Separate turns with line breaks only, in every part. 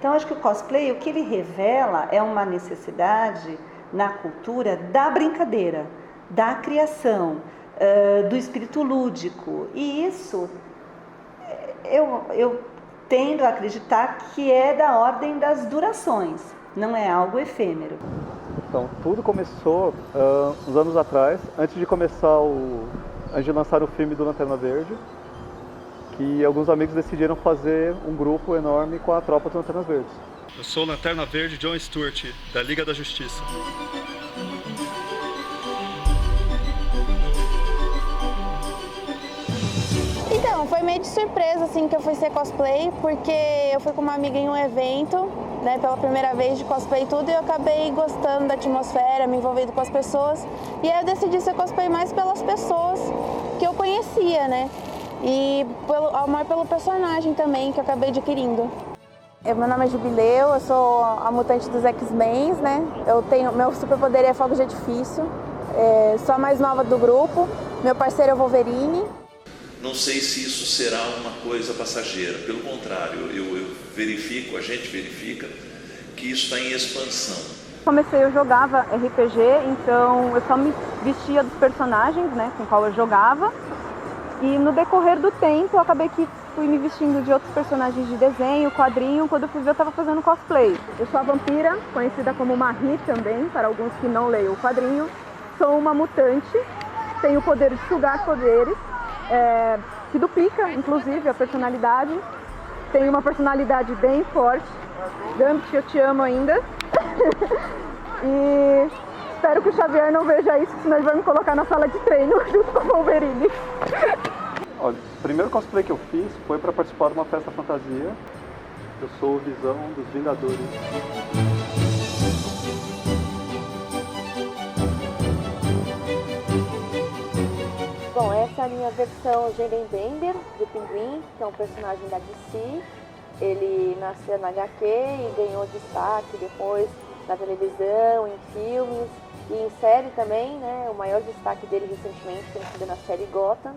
Então, acho que o cosplay, o que ele revela é uma necessidade na cultura da brincadeira, da criação, do espírito lúdico. E isso, eu tendo a acreditar que é da ordem das durações, não é algo efêmero.
Então, tudo começou uns anos atrás, antes de antes de lançar o filme do Lanterna Verde, que alguns amigos decidiram fazer um grupo enorme com a tropa dos Lanternas Verdes. Eu sou o Lanterna Verde John Stewart, da Liga da Justiça.
Então, foi meio de surpresa assim que eu fui ser cosplay, porque eu fui com uma amiga em um evento, né, pela primeira vez de cosplay e tudo, e eu acabei gostando da atmosfera, me envolvendo com as pessoas, e aí eu decidi ser cosplay mais pelas pessoas que eu conhecia, né, e amor pelo personagem também, que eu acabei adquirindo. Meu nome é Jubileu, eu sou a mutante dos X-Men, né, meu superpoder é fogo de artifício, sou a mais nova do grupo, meu parceiro é o Wolverine.
Não sei se isso será uma coisa passageira, pelo contrário, a gente verifica que isso está em expansão.
Eu jogava RPG, então eu só me vestia dos personagens, né, com qual eu jogava, e no decorrer do tempo eu acabei que fui me vestindo de outros personagens de desenho, quadrinho. Quando eu fui ver, eu estava fazendo cosplay. Eu sou a vampira, conhecida como Marie também, para alguns que não leiam o quadrinho. Sou uma mutante, tenho o poder de sugar poderes, que duplica, inclusive, a personalidade. Tenho uma personalidade bem forte. Gambit, eu te amo ainda. E espero que o Xavier não veja isso, senão ele vai me colocar na sala de treino junto com o Wolverine.
Olha, o primeiro cosplay que eu fiz foi para participar de uma festa fantasia. Eu sou o Visão dos Vingadores.
Bom, essa é a minha versão Jalen Bender, do Pinguim, que é um personagem da DC. Ele nasceu na HQ e ganhou destaque depois na televisão, em filmes e em série também, né? O maior destaque dele recentemente tem sido na série Gotham.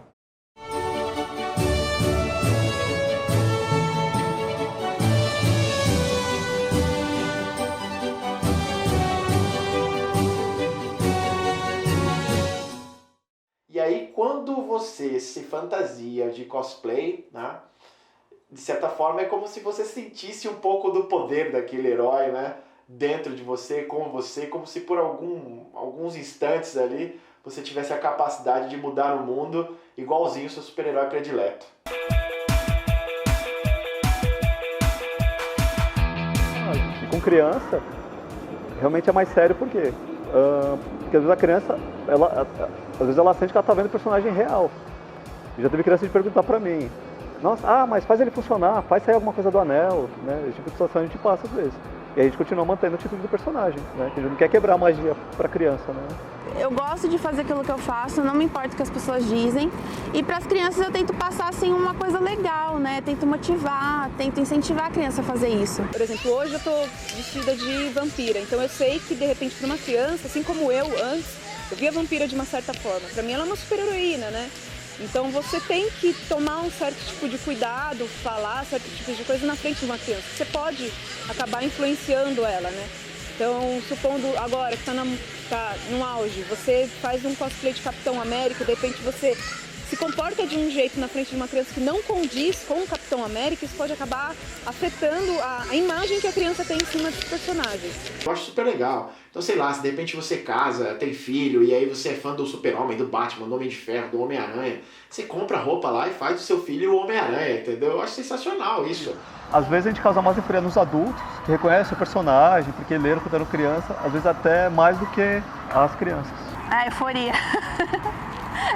E aí, quando você se fantasia de cosplay, né, de certa forma é como se você sentisse um pouco do poder daquele herói, né, dentro de você, como se por alguns instantes ali você tivesse a capacidade de mudar o mundo igualzinho o seu super-herói predileto.
E com criança, realmente é mais sério, por quê? Porque às vezes a criança, às vezes ela sente que ela está vendo o personagem real. E já teve criança de perguntar pra mim, nossa, mas faz ele funcionar, faz sair alguma coisa do anel, né? Esse tipo de situação a gente passa às vezes. E a gente continua mantendo o título do personagem, né? A gente não quer quebrar a magia pra criança, né?
Eu gosto de fazer aquilo que eu faço, não me importa o que as pessoas dizem. E para as crianças eu tento passar assim uma coisa legal, né? Tento motivar, tento incentivar a criança a fazer isso.
Por exemplo, hoje eu tô vestida de vampira, então eu sei que de repente para uma criança, assim como eu antes, eu via a vampira de uma certa forma. Para mim ela é uma super heroína, né? Então você tem que tomar um certo tipo de cuidado, falar certo tipo de coisa na frente de uma criança. Você pode acabar influenciando ela, né? Então, supondo agora que tá no auge, você faz um cosplay de Capitão América, de repente você se comporta de um jeito na frente de uma criança que não condiz com o Capitão América, isso pode acabar afetando a imagem que a criança tem em cima dos personagens.
Eu acho super legal. Então, sei lá, se de repente você casa, tem filho, e aí você é fã do Super-Homem, do Batman, do Homem de Ferro, do Homem-Aranha, você compra a roupa lá e faz do seu filho o Homem-Aranha, entendeu? Eu acho sensacional isso.
Às vezes a gente causa mais influência nos adultos, que reconhecem o personagem, porque leram quando eram criança, às vezes até mais do que as crianças.
É euforia.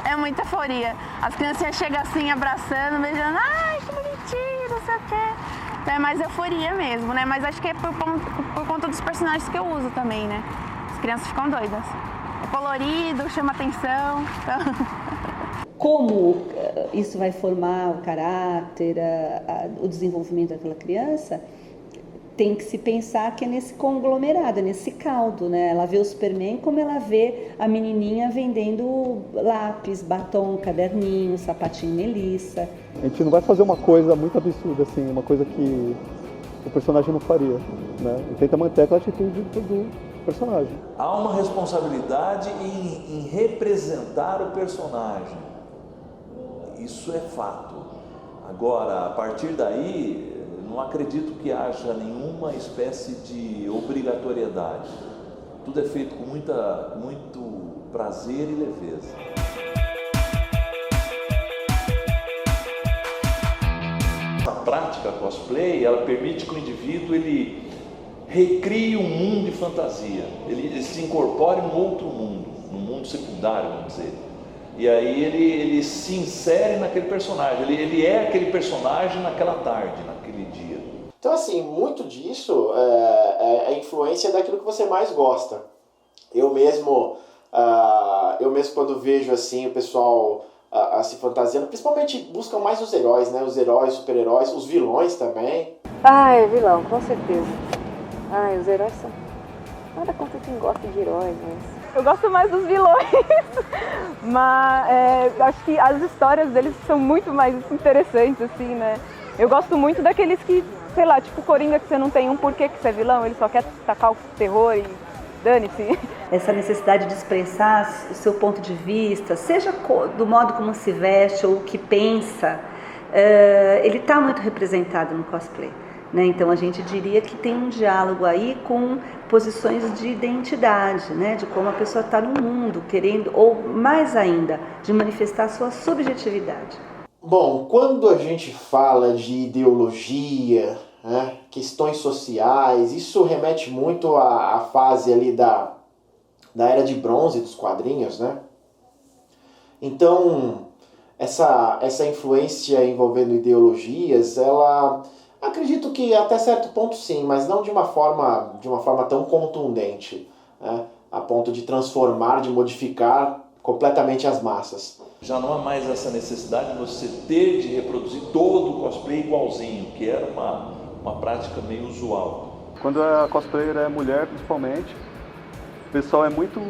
É muita euforia. As crianças chegam assim, abraçando, beijando, ai, que bonitinho, não sei o quê. É mais euforia mesmo, né? Mas acho que é por conta dos personagens que eu uso também, né? As crianças ficam doidas. É colorido, chama atenção. Então...
Como isso vai formar o caráter, o desenvolvimento daquela criança, tem que se pensar que é nesse conglomerado, é nesse caldo, né? Ela vê o Superman como ela vê a menininha vendendo lápis, batom, caderninho, sapatinho Melissa.
A gente não vai fazer uma coisa muito absurda, assim, uma coisa que o personagem não faria, né? E tenta manter aquela atitude do personagem.
Há uma responsabilidade em representar o personagem. Isso é fato. Agora, a partir daí, não acredito que haja nenhuma espécie de obrigatoriedade. Tudo é feito com muito prazer e leveza. A prática cosplay, ela permite que o indivíduo ele recrie um mundo de fantasia. Ele se incorpore num outro mundo, num mundo secundário, vamos dizer. E aí ele se insere naquele personagem, ele é aquele personagem naquela tarde, naquele dia.
Então, assim, muito disso é a influência daquilo que você mais gosta. Eu mesmo quando vejo assim o pessoal se fantasiando, principalmente buscam mais os heróis, né? Os heróis, super-heróis, os vilões também.
Vilão, com certeza. Os heróis são... Nada contra quem gosta de heróis, mas...
Eu gosto mais dos vilões, mas acho que as histórias deles são muito mais interessantes, assim, né? Eu gosto muito daqueles que, sei lá, tipo Coringa, que você não tem um porquê que você é vilão, ele só quer tacar o terror e dane-se.
Essa necessidade de expressar o seu ponto de vista, seja do modo como se veste ou o que pensa, ele está muito representado no cosplay. Né? Então a gente diria que tem um diálogo aí com posições de identidade, né? De como a pessoa está no mundo, querendo, ou mais ainda, de manifestar sua subjetividade.
Bom, quando a gente fala de ideologia, né, questões sociais, isso remete muito à fase ali da Era de Bronze dos quadrinhos, né? Então, essa influência envolvendo ideologias, ela... Acredito que até certo ponto sim, mas não de uma forma tão contundente, né? A ponto de transformar, de modificar completamente as massas.
Já não há mais essa necessidade de você ter de reproduzir todo o cosplay igualzinho, que era uma prática meio usual.
Quando a cosplayer é mulher, principalmente, o pessoal é muito...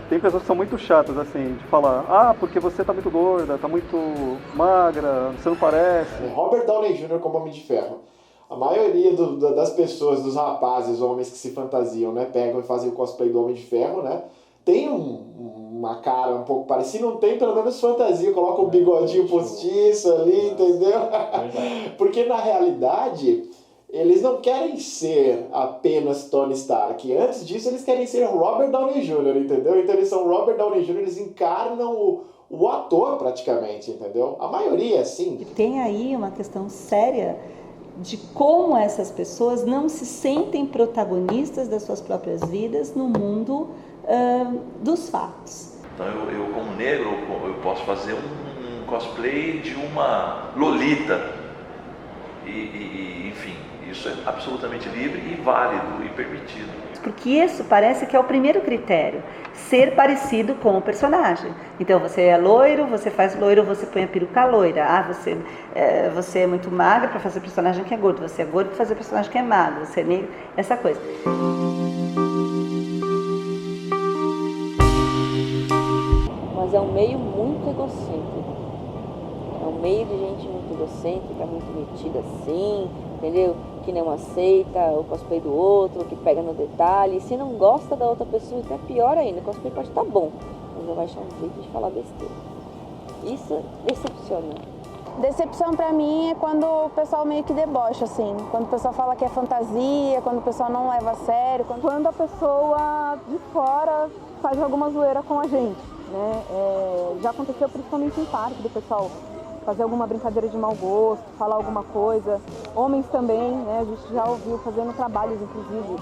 Tem pessoas que são muito chatas, assim, de falar, porque você tá muito gorda, tá muito magra, você não parece.
Robert Downey Jr. como Homem de Ferro. A maioria das pessoas, dos rapazes, homens que se fantasiam, né, pegam e fazem o cosplay do Homem de Ferro, né, tem uma cara um pouco parecida, não tem, pelo menos fantasia, coloca um bigodinho postiço ali, entendeu? Porque na realidade... Eles não querem ser apenas Tony Stark. Antes disso, eles querem ser Robert Downey Jr., entendeu? Então, eles são Robert Downey Jr., eles encarnam o ator, praticamente, entendeu? A maioria, sim.
Tem aí uma questão séria de como essas pessoas não se sentem protagonistas das suas próprias vidas no mundo dos fatos.
Então, eu como negro, eu posso fazer um cosplay de uma Lolita. Enfim... Isso é absolutamente livre e válido e permitido.
Porque isso parece que é o primeiro critério, ser parecido com o personagem. Então você é loiro, você faz loiro, você põe a peruca loira. Você é muito magra para fazer personagem que é gordo, você é gordo para fazer personagem que é magro, você é negro, essa coisa.
Mas é um meio muito egocêntrico. É um meio de gente muito egocêntrica, muito metida assim, entendeu? Que não aceita o cosplay do outro, que pega no detalhe. E se não gosta da outra pessoa, então é pior ainda. O cosplay pode estar bom, mas vai achar um jeito de falar besteira. Isso decepciona.
Decepção pra mim é quando o pessoal meio que debocha, assim. Quando o pessoal fala que é fantasia, quando o pessoal não leva a sério. Quando a pessoa de fora faz alguma zoeira com a gente, né? Já aconteceu principalmente em parque, do pessoal fazer alguma brincadeira de mau gosto, falar alguma coisa. Homens também, né? A gente já ouviu fazendo trabalhos, inclusive,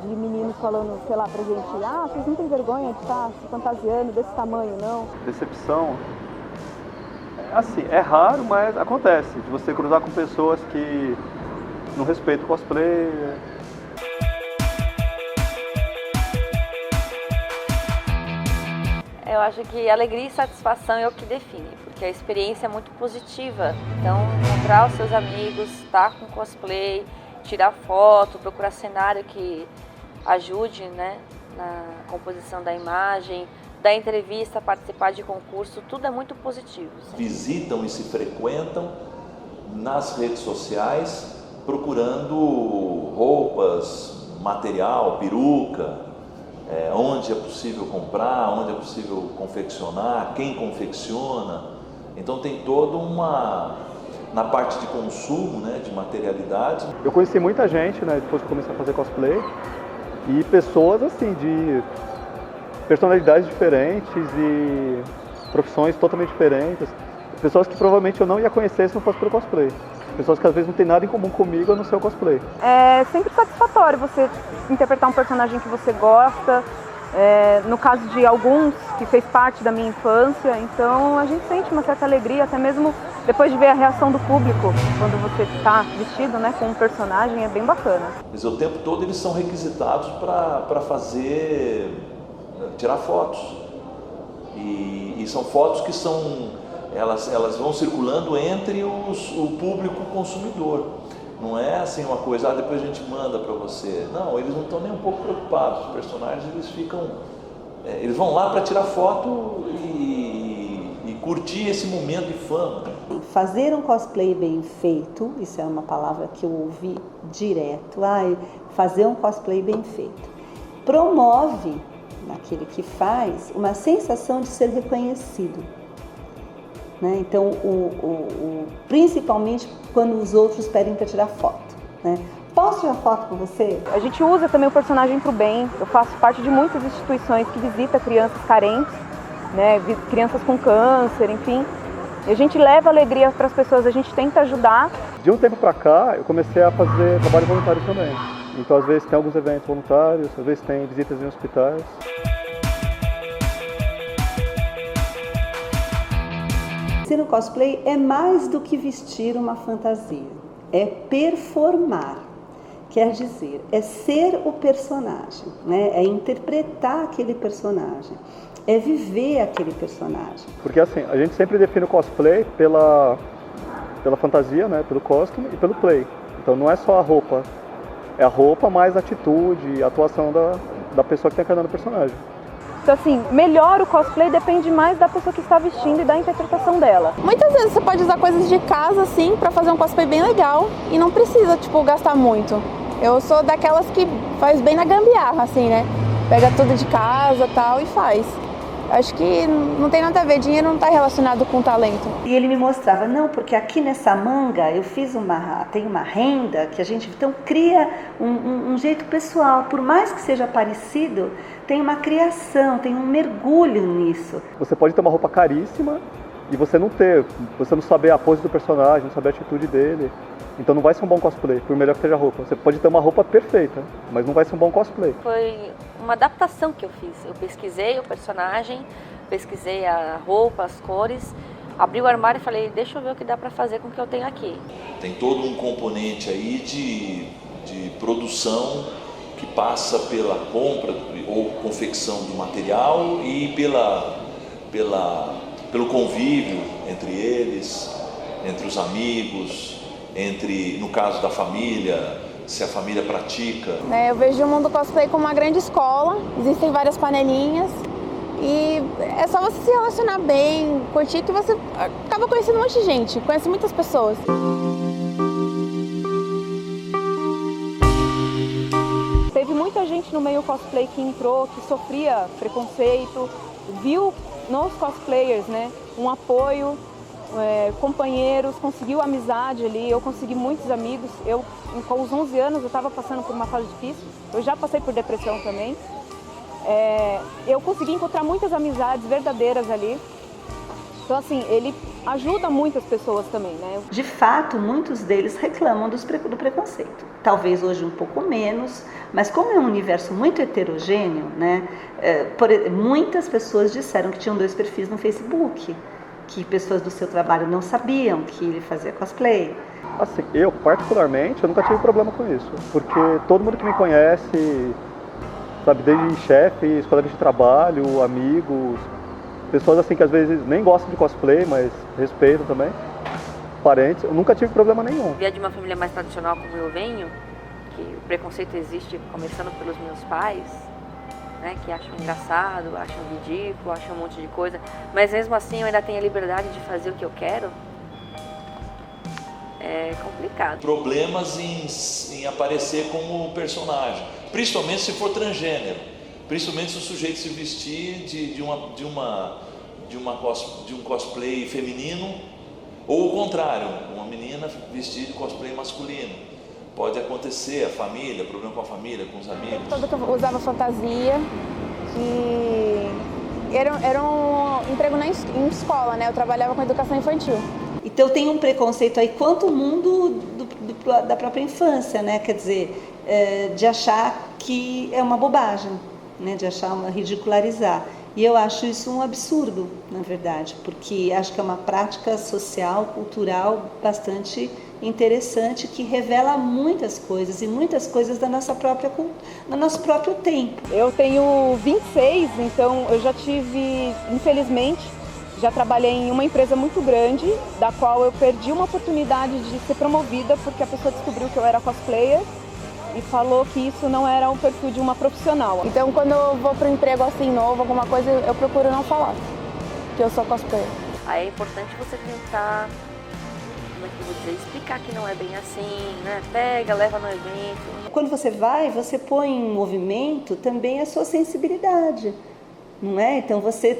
de meninos falando, sei lá, pra gente, vocês não têm vergonha de estar se fantasiando desse tamanho, não?
Decepção, assim, é raro, mas acontece, de você cruzar com pessoas que não respeitam o cosplay.
Eu acho que alegria e satisfação é o que define, porque a experiência é muito positiva. Então, encontrar os seus amigos, estar com cosplay, tirar foto, procurar cenário que ajude, né, na composição da imagem, da entrevista, participar de concurso, tudo é muito positivo. Sim.
Visitam e se frequentam nas redes sociais procurando roupas, material, peruca, onde é possível comprar, onde é possível confeccionar, quem confecciona. Então tem toda na parte de consumo, né, de materialidade.
Eu conheci muita gente, né, depois que comecei a fazer cosplay, e pessoas assim, de personalidades diferentes e profissões totalmente diferentes. Pessoas que provavelmente eu não ia conhecer se não fosse pelo cosplay. Pessoas que às vezes não tem nada em comum comigo a não ser o cosplay.
É sempre satisfatório você interpretar um personagem que você gosta. No caso de alguns que fez parte da minha infância, então a gente sente uma certa alegria, até mesmo depois de ver a reação do público quando você está vestido, né, com um personagem, é bem bacana.
Mas o tempo todo eles são requisitados para tirar fotos. E são fotos que elas vão circulando entre o público consumidor. Não é assim uma coisa, depois a gente manda para você. Não, eles não estão nem um pouco preocupados. Os personagens, eles vão lá para tirar foto e curtir esse momento de fama. Né?
Fazer um cosplay bem feito, isso é uma palavra que eu ouvi direto, fazer um cosplay bem feito, promove naquele que faz uma sensação de ser reconhecido. Né? Então, principalmente quando os outros pedem para tirar foto. Né? Posso tirar foto com você?
A gente usa também o personagem para o bem. Eu faço parte de muitas instituições que visitam crianças carentes, né? Crianças com câncer, enfim. E a gente leva alegria para as pessoas, a gente tenta ajudar.
De um tempo para cá, eu comecei a fazer trabalho voluntário também. Então, às vezes tem alguns eventos voluntários, às vezes tem visitas em hospitais.
Ser um cosplay é mais do que vestir uma fantasia, é performar, quer dizer, é ser o personagem, né? É interpretar aquele personagem, é viver aquele personagem.
Porque assim, a gente sempre define o cosplay pela fantasia, né? Pelo costume e pelo play. Então não é só a roupa, é a roupa mais a atitude, a atuação da pessoa que está encarnando o personagem.
Então, assim, melhor o cosplay depende mais da pessoa que está vestindo e da interpretação dela.
Muitas vezes você pode usar coisas de casa, assim, pra fazer um cosplay bem legal e não precisa, gastar muito. Eu sou daquelas que faz bem na gambiarra, assim, né? Pega tudo de casa e tal e faz. Acho que não tem nada a ver, dinheiro não está relacionado com talento.
E ele me mostrava, não, porque aqui nessa manga eu tem uma renda que a gente então cria um jeito pessoal, por mais que seja parecido, tem uma criação, tem um mergulho nisso.
Você pode ter uma roupa caríssima e você não saber a pose do personagem, não saber a atitude dele. Então não vai ser um bom cosplay, por melhor que seja a roupa. Você pode ter uma roupa perfeita, mas não vai ser um bom cosplay.
Foi uma adaptação que eu fiz. Eu pesquisei o personagem, pesquisei a roupa, as cores, abri o armário e falei, deixa eu ver o que dá para fazer com o que eu tenho aqui.
Tem todo um componente aí de produção que passa pela compra ou confecção do material e pelo convívio entre eles, entre os amigos, no caso da família, se a família pratica.
Eu vejo o mundo cosplay como uma grande escola, existem várias panelinhas e é só você se relacionar bem, curtir, que você acaba conhecendo um monte de gente, conhece muitas pessoas.
Teve muita gente no meio cosplay que entrou, que sofria preconceito, viu nos cosplayers, né, um apoio, companheiros, conseguiu amizade ali, eu consegui muitos amigos. Com os 11 anos eu estava passando por uma fase difícil, eu já passei por depressão também. Eu consegui encontrar muitas amizades verdadeiras ali. Então, assim, ele ajuda muitas pessoas também, né?
De fato, muitos deles reclamam do preconceito. Talvez hoje um pouco menos, mas como é um universo muito heterogêneo, né? Muitas pessoas disseram que tinham 2 perfis no Facebook, que pessoas do seu trabalho não sabiam que ele fazia cosplay.
Assim, eu particularmente, eu nunca tive problema com isso, porque todo mundo que me conhece, sabe, desde chefes, colegas de trabalho, amigos, pessoas assim que às vezes nem gostam de cosplay, mas respeitam também, parentes, eu nunca tive problema nenhum.
Via de uma família mais tradicional como eu venho, que o preconceito existe começando pelos meus pais, né, que acham engraçado, acham ridículo, acham um monte de coisa, mas mesmo assim eu ainda tenho a liberdade de fazer o que eu quero. é complicado.
Problemas em aparecer como personagem, principalmente se for transgênero, principalmente se o sujeito se vestir de um cosplay feminino, ou o contrário, uma menina vestir de cosplay masculino. Pode acontecer, a família, problema com a família, com os amigos.
Todo que eu usava fantasia e era um emprego em escola, né? Eu trabalhava com educação infantil.
Então tem um preconceito aí quanto ao mundo da própria infância, né? Quer dizer, de achar que é uma bobagem, né? De achar ridicularizar. E eu acho isso um absurdo, na verdade, porque acho que é uma prática social, cultural bastante interessante, que revela muitas coisas e muitas coisas do nosso próprio tempo.
Eu tenho 26, então eu já tive, infelizmente, já trabalhei em uma empresa muito grande, da qual eu perdi uma oportunidade de ser promovida porque a pessoa descobriu que eu era cosplayer e falou que isso não era o perfil de uma profissional.
Então, quando eu vou para um emprego assim novo, alguma coisa, eu procuro não falar que eu sou cosplayer.
Aí é importante você tentar, como é que eu vou dizer, explicar que não é bem assim, né? Pega, leva no evento.
Quando você vai, você põe em movimento também a sua sensibilidade, não é? Então você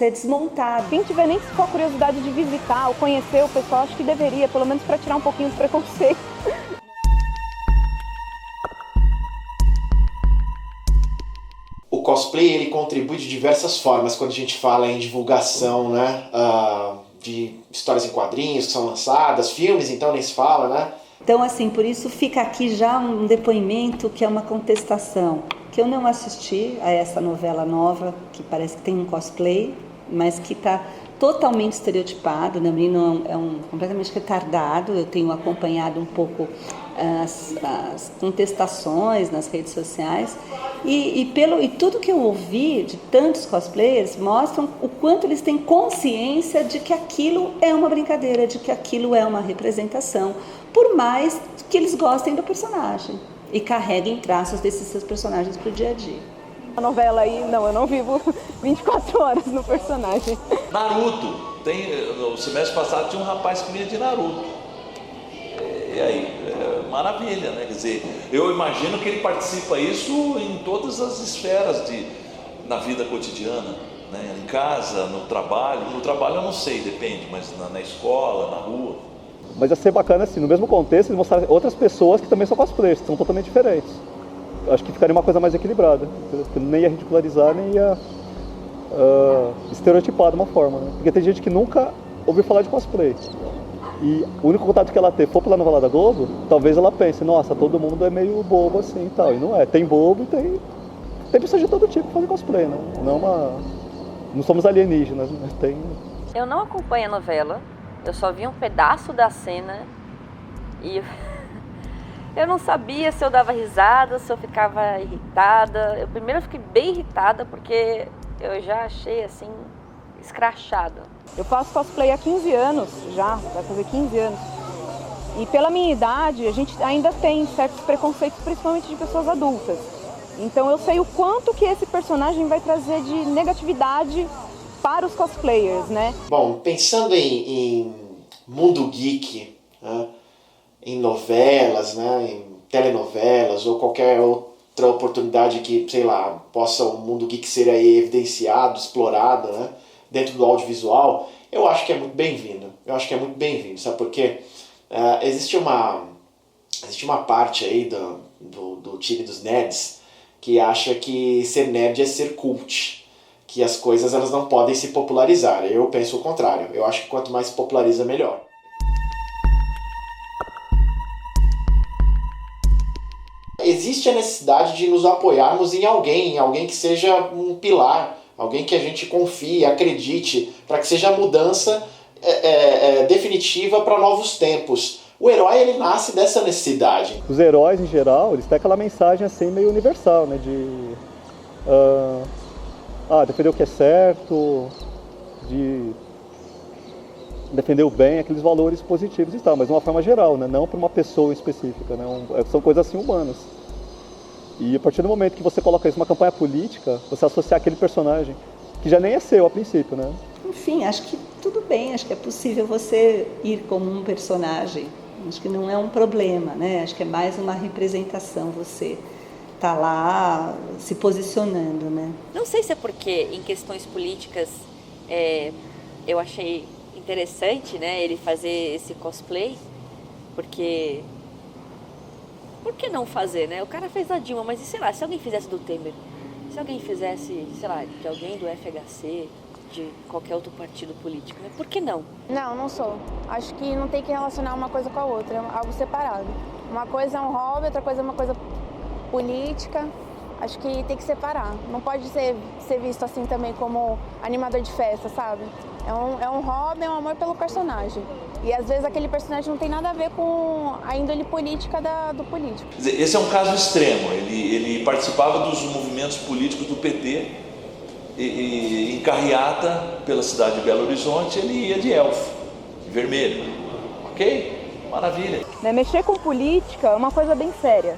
é desmontado.
Quem tiver nem só curiosidade de visitar ou conhecer o pessoal, acho que deveria, pelo menos para tirar um pouquinho do preconceito.
O cosplay, ele contribui de diversas formas quando a gente fala em divulgação, né? De histórias em quadrinhos que são lançadas, filmes, então nem se fala, né?
Então, assim, por isso fica aqui já um depoimento que é uma contestação, que eu não assisti a essa novela nova, que parece que tem um cosplay, mas que está totalmente estereotipado, né? O menino é completamente retardado. Eu tenho acompanhado um pouco as contestações nas redes sociais e tudo que eu ouvi de tantos cosplayers mostram o quanto eles têm consciência de que aquilo é uma brincadeira, de que aquilo é uma representação, por mais que eles gostem do personagem e carreguem traços desses seus personagens para o dia a dia.
A novela aí, não, eu não vivo 24 horas no personagem.
Naruto, no semestre passado tinha um rapaz que vinha de Naruto. E aí, maravilha, né? Quer dizer, eu imagino que ele participa isso em todas as esferas na vida cotidiana, né? Em casa, no trabalho. No trabalho eu não sei, depende, mas na escola, na rua.
Mas ia ser bacana assim, no mesmo contexto, eles mostrarem outras pessoas que também são cosplayers, que são totalmente diferentes. Eu acho que ficaria uma coisa mais equilibrada, porque nem ia ridicularizar, nem ia estereotipar de uma forma, né? Porque tem gente que nunca ouviu falar de cosplay. E o único contato que ela ter for pela novela da Globo, talvez ela pense, nossa, todo mundo é meio bobo assim e tal. E não é, tem bobo e tem pessoas de todo tipo que fazem cosplay, né? Não somos alienígenas, né?
Eu não acompanho a novela, eu só vi um pedaço da cena e eu não sabia se eu dava risada, se eu ficava irritada. Primeiro eu fiquei bem irritada porque eu já achei assim, escrachado.
Eu faço cosplay há 15 anos já, vai fazer 15 anos. E pela minha idade, a gente ainda tem certos preconceitos, principalmente de pessoas adultas. Então eu sei o quanto que esse personagem vai trazer de negatividade para os cosplayers, né?
Bom, pensando em mundo geek, né? Em novelas, né? Em telenovelas ou qualquer outra oportunidade que, sei lá, possa o mundo geek ser aí evidenciado, explorado, né? Dentro do audiovisual, eu acho que é muito bem-vindo. Sabe por quê? Existe uma parte aí do time dos nerds que acha que ser nerd é ser cult, que as coisas elas não podem se popularizar. Eu penso o contrário. Eu acho que quanto mais se populariza, melhor. Existe a necessidade de nos apoiarmos em alguém que seja um pilar, alguém que a gente confie, acredite, para que seja a mudança definitiva para novos tempos. O herói, ele nasce dessa necessidade.
Os heróis, em geral, eles têm aquela mensagem assim meio universal, né? De defender o que é certo, de defender o bem, aqueles valores positivos e tal, mas de uma forma geral, né? Não para uma pessoa específica, né? São coisas assim humanas. E a partir do momento que você coloca isso numa campanha política, você associar aquele personagem, que já nem é seu a princípio, né?
enfim, acho que tudo bem, acho que é possível você ir como um personagem. Acho que não é um problema, né? Acho que é mais uma representação, você tá lá se posicionando, né?
Não sei se é porque em questões políticas eu achei interessante, né, ele fazer esse cosplay, porque por que não fazer, né? O cara fez da Dilma, mas sei lá, se alguém fizesse do Temer, se alguém fizesse, sei lá, de alguém do FHC, de qualquer outro partido político, né? Por que não?
Não sou. Acho que não tem que relacionar uma coisa com a outra, é algo separado. Uma coisa é um hobby, outra coisa é uma coisa política. Acho que tem que separar. Não pode ser visto assim também como animador de festa, sabe? É um hobby, é um amor pelo personagem. E às vezes aquele personagem não tem nada a ver com a índole política do político.
Quer dizer, esse é um caso extremo. Ele participava dos movimentos políticos do PT e em carreata pela cidade de Belo Horizonte ele ia de elfo, de vermelho. Ok? Maravilha.
Mexer com política é uma coisa bem séria.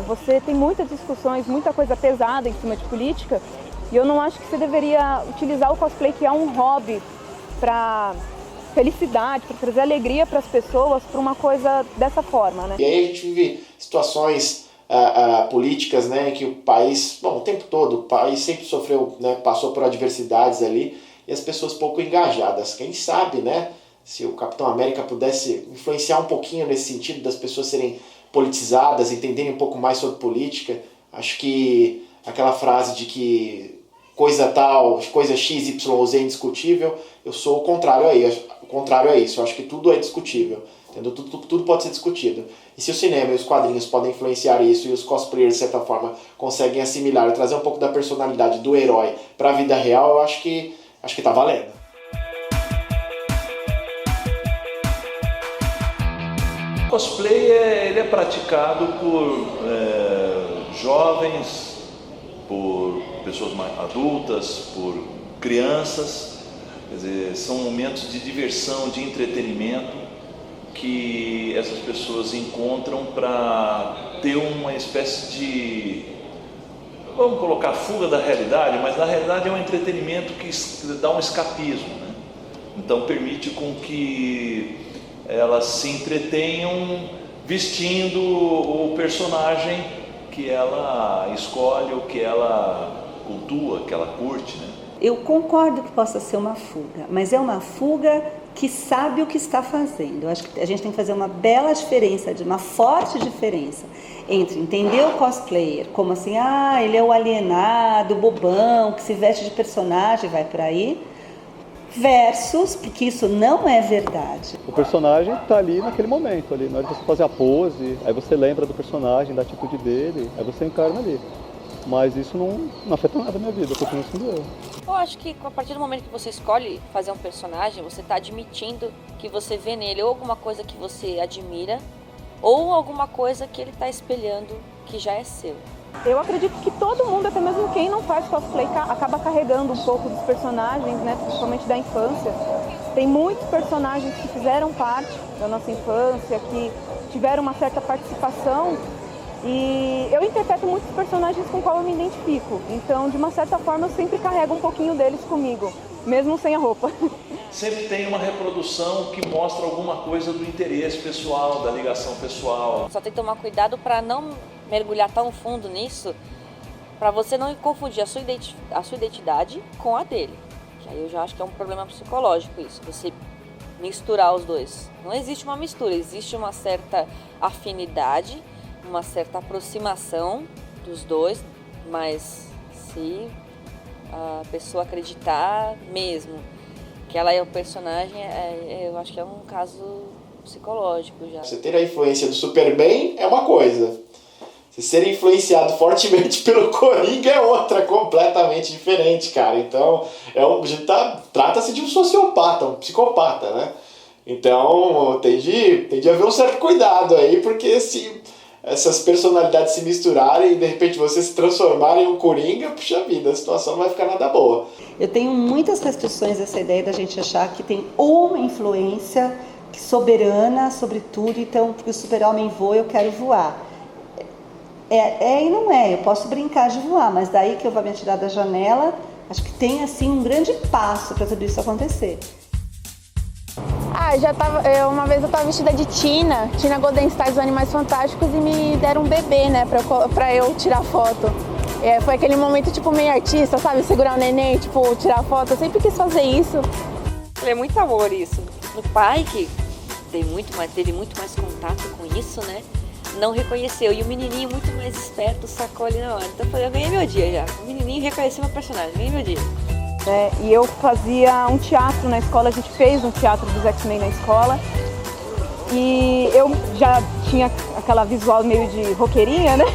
Você tem muitas discussões, muita coisa pesada em cima de política, e eu não acho que você deveria utilizar o cosplay, que é um hobby, para felicidade, para trazer alegria para as pessoas, para uma coisa dessa forma, né?
E aí a gente vive situações políticas, né, em que o país, o tempo todo, o país sempre sofreu, né, passou por adversidades ali, e as pessoas pouco engajadas. Quem sabe, né, se o Capitão América pudesse influenciar um pouquinho nesse sentido das pessoas serem politizadas, entenderem um pouco mais sobre política. Acho que aquela frase de que coisa tal, coisa X, Y, Z é indiscutível, eu sou o contrário a isso. Eu acho que tudo é discutível, entendeu? Tudo pode ser discutido. E se o cinema e os quadrinhos podem influenciar isso, e os cosplayers, de certa forma, conseguem assimilar e trazer um pouco da personalidade do herói para a vida real, eu acho que tá valendo.
O cosplay ele é praticado por jovens, por pessoas mais adultas, por crianças. Quer dizer, são momentos de diversão, de entretenimento que essas pessoas encontram para ter uma espécie de, vamos colocar, fuga da realidade, mas na realidade é um entretenimento que dá um escapismo, né? Então permite com que elas se entretenham vestindo o personagem que ela escolhe, ou que ela cultua, que ela curte, né?
Eu concordo que possa ser uma fuga, mas é uma fuga que sabe o que está fazendo. Eu acho que a gente tem que fazer uma bela diferença, uma forte diferença entre entender o cosplayer como assim, ele é o alienado, o bobão, que se veste de personagem e vai por aí, versus, porque isso não é verdade.
O personagem está ali naquele momento, ali, na hora de você fazer a pose, aí você lembra do personagem, da atitude dele, aí você encarna ali. Mas isso não afeta nada a minha vida, eu continuo sendo eu.
Eu acho que a partir do momento que você escolhe fazer um personagem, você está admitindo que você vê nele ou alguma coisa que você admira, ou alguma coisa que ele está espelhando que já é seu.
Eu acredito que todo mundo, até mesmo quem não faz cosplay, acaba carregando um pouco dos personagens, né, principalmente da infância. Tem muitos personagens que fizeram parte da nossa infância, que tiveram uma certa participação, e eu interpreto muitos personagens com qual eu me identifico. Então, de uma certa forma, eu sempre carrego um pouquinho deles comigo, mesmo sem a roupa.
Sempre tem uma reprodução que mostra alguma coisa do interesse pessoal, da ligação pessoal.
Só tem que tomar cuidado para não mergulhar tão fundo nisso, para você não confundir a sua identidade com a dele. Que aí eu já acho que é um problema psicológico isso, você misturar os dois. Não existe uma mistura, existe uma certa afinidade, uma certa aproximação dos dois, mas se a pessoa acreditar mesmo que ela é o personagem, eu acho que é um caso psicológico já.
Você ter a influência do Superman é uma coisa. Você ser influenciado fortemente pelo Coringa é outra, completamente diferente, cara. Então, trata-se de um sociopata, um psicopata, né? Então, tem de haver um certo cuidado aí, porque se essas personalidades se misturarem e de repente você se transformar em um Coringa, puxa vida, a situação não vai ficar nada boa.
Eu tenho muitas restrições a essa ideia da gente achar que tem uma influência soberana sobre tudo, então porque o super-homem voa, eu quero voar. E não é, eu posso brincar de voar, mas daí que eu vou me atirar da janela, Acho que tem assim um grande passo para tudo isso acontecer.
Uma vez eu tava vestida de Tina Golden Star dos Animais Fantásticos e me deram um bebê, né, pra eu tirar foto. Foi aquele momento, tipo, meio artista, sabe? Segurar o neném, tipo, tirar foto. Eu sempre quis fazer isso.
É muito amor isso. O pai, que teve muito mais contato com isso, né? Não reconheceu. E o menininho, muito mais esperto, sacou ali na hora. Então eu falei, eu ganhei meu dia já. O menininho reconheceu meu personagem, ganhei meu dia.
E eu fazia um teatro na escola, a gente fez um teatro dos X-Men na escola. E eu já tinha aquela visual meio de roqueirinha, né?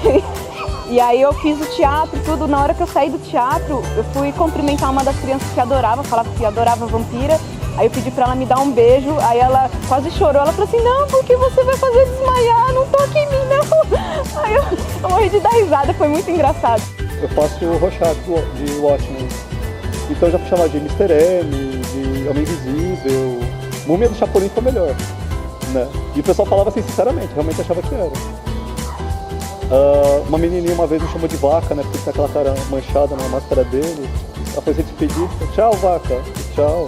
E aí eu fiz o teatro e tudo. Na hora que eu saí do teatro, eu fui cumprimentar uma das crianças que adorava, falava que adorava Vampira. Aí eu pedi pra ela me dar um beijo, aí ela quase chorou. Ela falou assim, não, porque você vai fazer desmaiar, não toque em mim, não. Aí eu morri de dar risada, foi muito engraçado.
Eu faço o Rorschach de Watchmen. Então eu já fui chamado de Mr. M, de Homem Invisível. Múmia do Chapolin foi melhor, né? E o pessoal falava assim, sinceramente, realmente achava que era. Uma menininha uma vez me chamou de vaca, né? Porque tinha aquela cara manchada na máscara dele. Ela foi se despedir, tchau vaca, tchau.